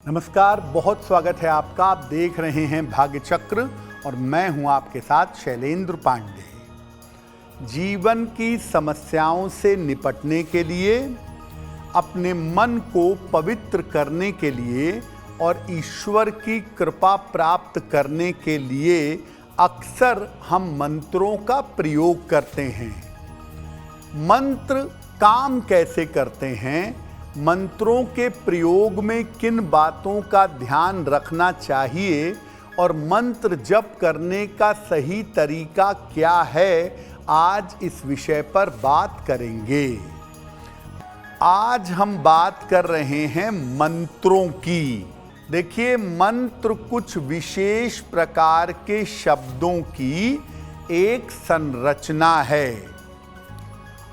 नमस्कार, बहुत स्वागत है आपका। आप देख रहे हैं भाग्य चक्र और मैं हूं आपके साथ शैलेंद्र पांडे। जीवन की समस्याओं से निपटने के लिए, अपने मन को पवित्र करने के लिए और ईश्वर की कृपा प्राप्त करने के लिए अक्सर हम मंत्रों का प्रयोग करते हैं। मंत्र काम कैसे करते हैं, मंत्रों के प्रयोग में किन बातों का ध्यान रखना चाहिए और मंत्र जप करने का सही तरीका क्या है, आज इस विषय पर बात करेंगे। आज हम बात कर रहे हैं मंत्रों की। देखिए, मंत्र कुछ विशेष प्रकार के शब्दों की एक संरचना है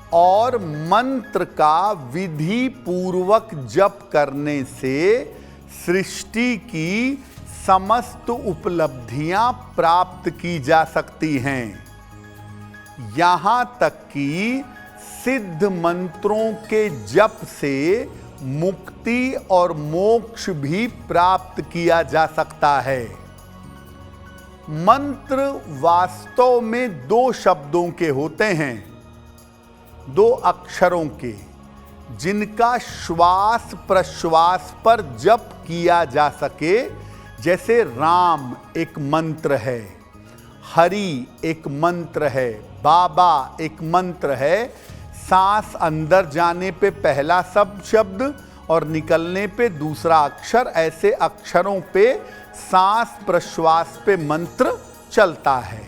और मंत्र का विधि पूर्वक जप करने से सृष्टि की समस्त उपलब्धियां प्राप्त की जा सकती हैं। यहां तक कि सिद्ध मंत्रों के जप से मुक्ति और मोक्ष भी प्राप्त किया जा सकता है। मंत्र वास्तव में दो शब्दों के होते हैं, दो अक्षरों के, जिनका श्वास प्रश्वास पर जप किया जा सके। जैसे राम एक मंत्र है, हरि एक मंत्र है, बाबा एक मंत्र है। सांस अंदर जाने पे पहला शब्द और निकलने पे दूसरा अक्षर, ऐसे अक्षरों पे सांस प्रश्वास पे मंत्र चलता है।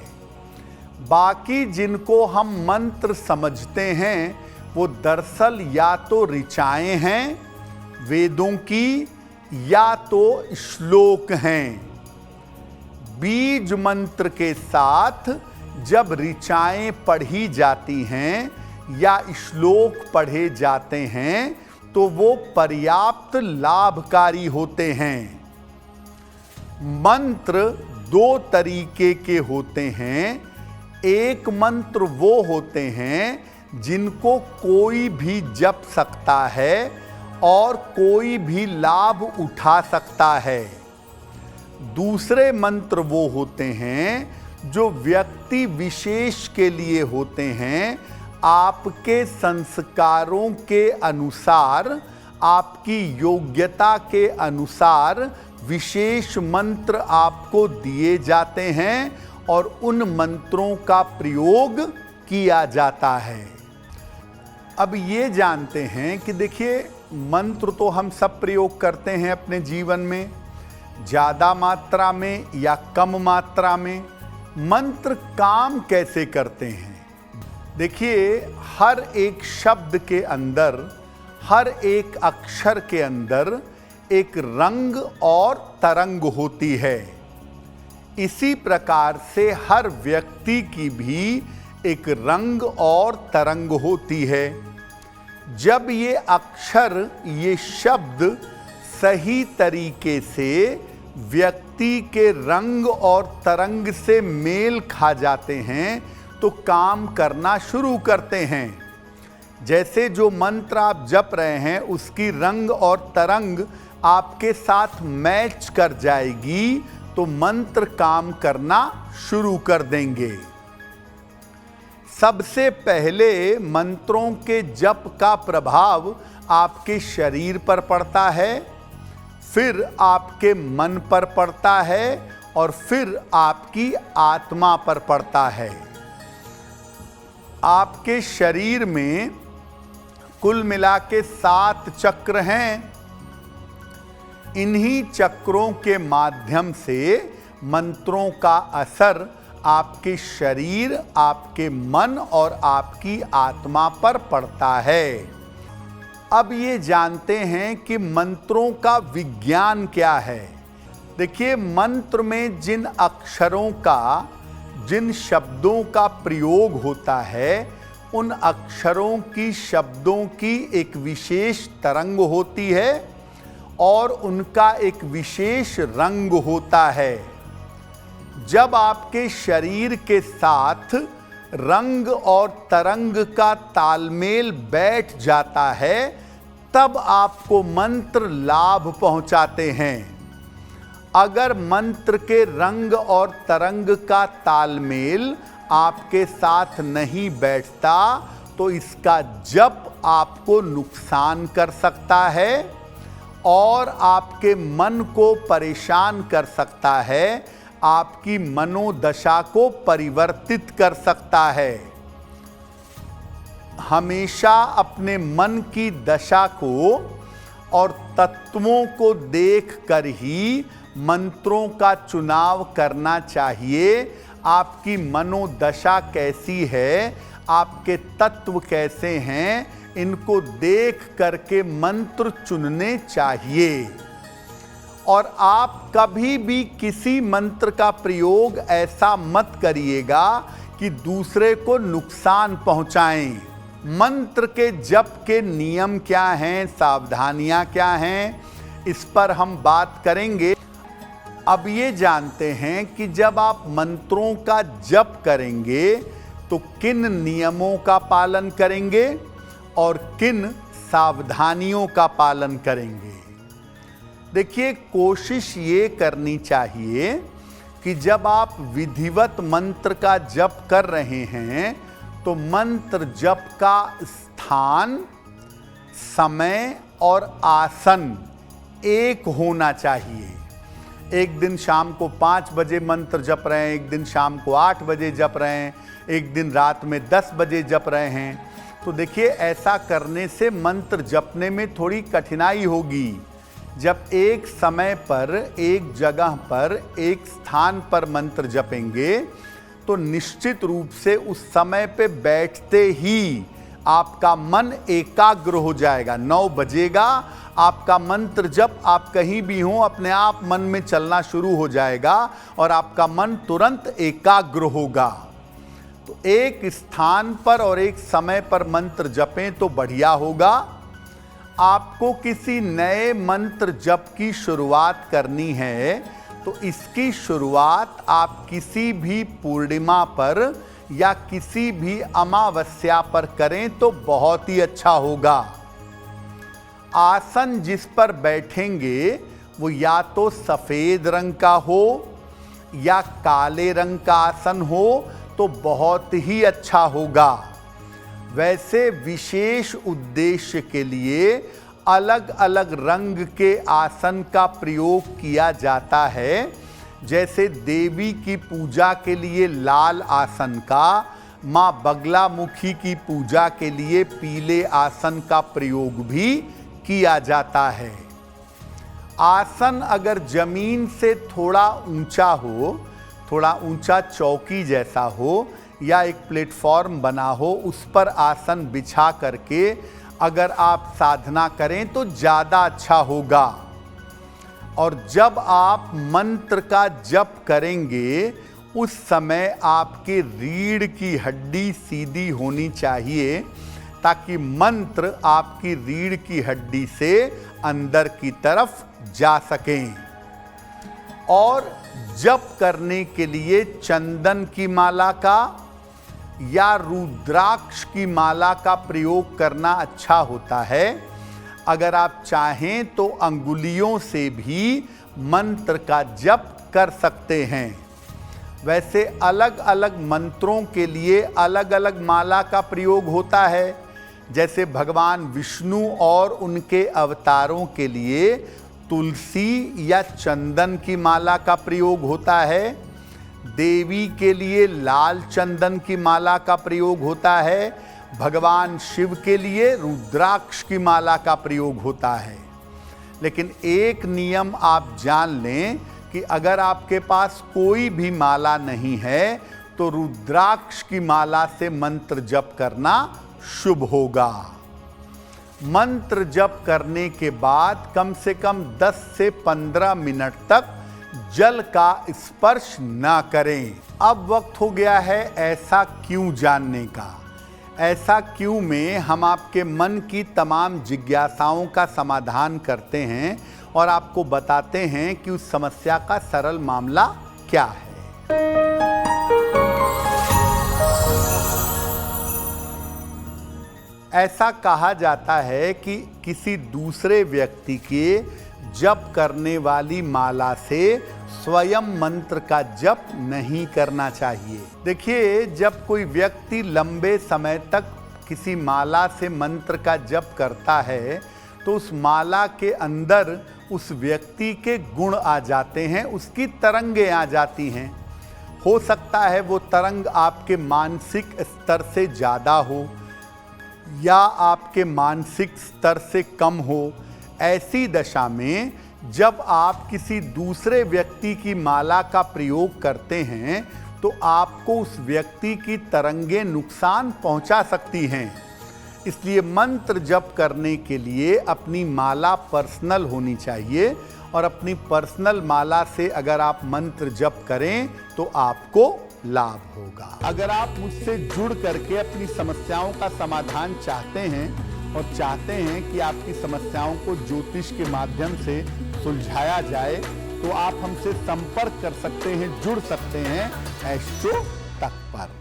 बाकी जिनको हम मंत्र समझते हैं वो दरअसल या तो ऋचाएं हैं वेदों की, या तो श्लोक हैं। बीज मंत्र के साथ जब ऋचाएं पढ़ी जाती हैं या श्लोक पढ़े जाते हैं तो वो पर्याप्त लाभकारी होते हैं। मंत्र दो तरीके के होते हैं। एक मंत्र वो होते हैं जिनको कोई भी जप सकता है और कोई भी लाभ उठा सकता है। दूसरे मंत्र वो होते हैं जो व्यक्ति विशेष के लिए होते हैं। आपके संस्कारों के अनुसार, आपकी योग्यता के अनुसार विशेष मंत्र आपको दिए जाते हैं और उन मंत्रों का प्रयोग किया जाता है। अब ये जानते हैं कि देखिए, मंत्र तो हम सब प्रयोग करते हैं अपने जीवन में, ज़्यादा मात्रा में या कम मात्रा में। मंत्र काम कैसे करते हैं? देखिए, हर एक शब्द के अंदर, हर एक अक्षर के अंदर एक रंग और तरंग होती है। इसी प्रकार से हर व्यक्ति की भी एक रंग और तरंग होती है। जब ये अक्षर, ये शब्द सही तरीके से व्यक्ति के रंग और तरंग से मेल खा जाते हैं तो काम करना शुरू करते हैं। जैसे जो मंत्र आप जप रहे हैं उसकी रंग और तरंग आपके साथ मैच कर जाएगी तो मंत्र काम करना शुरू कर देंगे। सबसे पहले मंत्रों के जप का प्रभाव आपके शरीर पर पड़ता है, फिर आपके मन पर पड़ता है और फिर आपकी आत्मा पर पड़ता है। आपके शरीर में कुल मिला के 7 चक्र हैं। इन्हीं चक्रों के माध्यम से मंत्रों का असर आपके शरीर, आपके मन और आपकी आत्मा पर पड़ता है। अब ये जानते हैं कि मंत्रों का विज्ञान क्या है। देखिए, मंत्र में जिन अक्षरों का, जिन शब्दों का प्रयोग होता है, उन अक्षरों की, शब्दों की एक विशेष तरंग होती है और उनका एक विशेष रंग होता है। जब आपके शरीर के साथ रंग और तरंग का तालमेल बैठ जाता है तब आपको मंत्र लाभ पहुंचाते हैं। अगर मंत्र के रंग और तरंग का तालमेल आपके साथ नहीं बैठता तो इसका जप आपको नुकसान कर सकता है और आपके मन को परेशान कर सकता है, आपकी मनोदशा को परिवर्तित कर सकता है। हमेशा अपने मन की दशा को और तत्वों को देखकर ही मंत्रों का चुनाव करना चाहिए। आपकी मनोदशा कैसी है, आपके तत्व कैसे हैं, इनको देख करके मंत्र चुनने चाहिए। और आप कभी भी किसी मंत्र का प्रयोग ऐसा मत करिएगा कि दूसरे को नुकसान पहुंचाएं। मंत्र के जप के नियम क्या हैं, सावधानियां क्या हैं, इस पर हम बात करेंगे। अब ये जानते हैं कि जब आप मंत्रों का जप करेंगे तो किन नियमों का पालन करेंगे और किन सावधानियों का पालन करेंगे। देखिए, कोशिश ये करनी चाहिए कि जब आप विधिवत मंत्र का जप कर रहे हैं तो मंत्र जप का स्थान, समय और आसन एक होना चाहिए। एक दिन शाम को 5 बजे मंत्र जप रहे हैं, एक दिन शाम को 8 बजे जप रहे हैं, एक दिन रात में 10 बजे जप रहे हैं। तो देखिए, ऐसा करने से मंत्र जपने में थोड़ी कठिनाई होगी। जब एक समय पर, एक जगह पर, एक स्थान पर मंत्र जपेंगे तो निश्चित रूप से उस समय पे बैठते ही आपका मन एकाग्र हो जाएगा। 9 बजेगा, आपका मंत्र जप आप कहीं भी हो अपने आप मन में चलना शुरू हो जाएगा और आपका मन तुरंत एकाग्र होगा। तो एक स्थान पर और एक समय पर मंत्र जपें तो बढ़िया होगा। आपको किसी नए मंत्र जप की शुरुआत करनी है तो इसकी शुरुआत आप किसी भी पूर्णिमा पर या किसी भी अमावस्या पर करें तो बहुत ही अच्छा होगा। आसन जिस पर बैठेंगे वो या तो सफेद रंग का हो या काले रंग का आसन हो तो बहुत ही अच्छा होगा। वैसे विशेष उद्देश्य के लिए अलग अलग रंग के आसन का प्रयोग किया जाता है। जैसे देवी की पूजा के लिए लाल आसन का, माँ बगलामुखी की पूजा के लिए पीले आसन का प्रयोग भी किया जाता है। आसन अगर जमीन से थोड़ा ऊंचा हो, थोड़ा ऊंचा चौकी जैसा हो या एक प्लेटफॉर्म बना हो, उस पर आसन बिछा करके अगर आप साधना करें तो ज़्यादा अच्छा होगा। और जब आप मंत्र का जप करेंगे उस समय आपके रीढ़ की हड्डी सीधी होनी चाहिए ताकि मंत्र आपकी रीढ़ की हड्डी से अंदर की तरफ जा सकें। और जप करने के लिए चंदन की माला का या रुद्राक्ष की माला का प्रयोग करना अच्छा होता है। अगर आप चाहें तो अंगुलियों से भी मंत्र का जप कर सकते हैं। वैसे अलग अलग मंत्रों के लिए अलग अलग माला का प्रयोग होता है। जैसे भगवान विष्णु और उनके अवतारों के लिए तुलसी या चंदन की माला का प्रयोग होता है। देवी के लिए लाल चंदन की माला का प्रयोग होता है। भगवान शिव के लिए रुद्राक्ष की माला का प्रयोग होता है। लेकिन एक नियम आप जान लें कि अगर आपके पास कोई भी माला नहीं है तो रुद्राक्ष की माला से मंत्र जप करना शुभ होगा। मंत्र जप करने के बाद कम से कम 10 से 15 मिनट तक जल का स्पर्श ना करें। अब वक्त हो गया है ऐसा क्यों जानने का। ऐसा क्यों में हम आपके मन की तमाम जिज्ञासाओं का समाधान करते हैं और आपको बताते हैं कि उस समस्या का सरल मामला क्या है। ऐसा कहा जाता है कि किसी दूसरे व्यक्ति के जप करने वाली माला से स्वयं मंत्र का जप नहीं करना चाहिए। देखिए, जब कोई व्यक्ति लंबे समय तक किसी माला से मंत्र का जप करता है तो उस माला के अंदर उस व्यक्ति के गुण आ जाते हैं, उसकी तरंगें आ जाती हैं। हो सकता है वो तरंग आपके मानसिक स्तर से ज़्यादा हो या आपके मानसिक स्तर से कम हो। ऐसी दशा में जब आप किसी दूसरे व्यक्ति की माला का प्रयोग करते हैं तो आपको उस व्यक्ति की तरंगें नुकसान पहुंचा सकती हैं। इसलिए मंत्र जप करने के लिए अपनी माला पर्सनल होनी चाहिए और अपनी पर्सनल माला से अगर आप मंत्र जप करें तो आपको लाभ होगा। अगर आप मुझसे जुड़ करके अपनी समस्याओं का समाधान चाहते हैं और चाहते हैं कि आपकी समस्याओं को ज्योतिष के माध्यम से सुलझाया जाए तो आप हमसे संपर्क कर सकते हैं, जुड़ सकते हैं एस्ट्रो तक पर।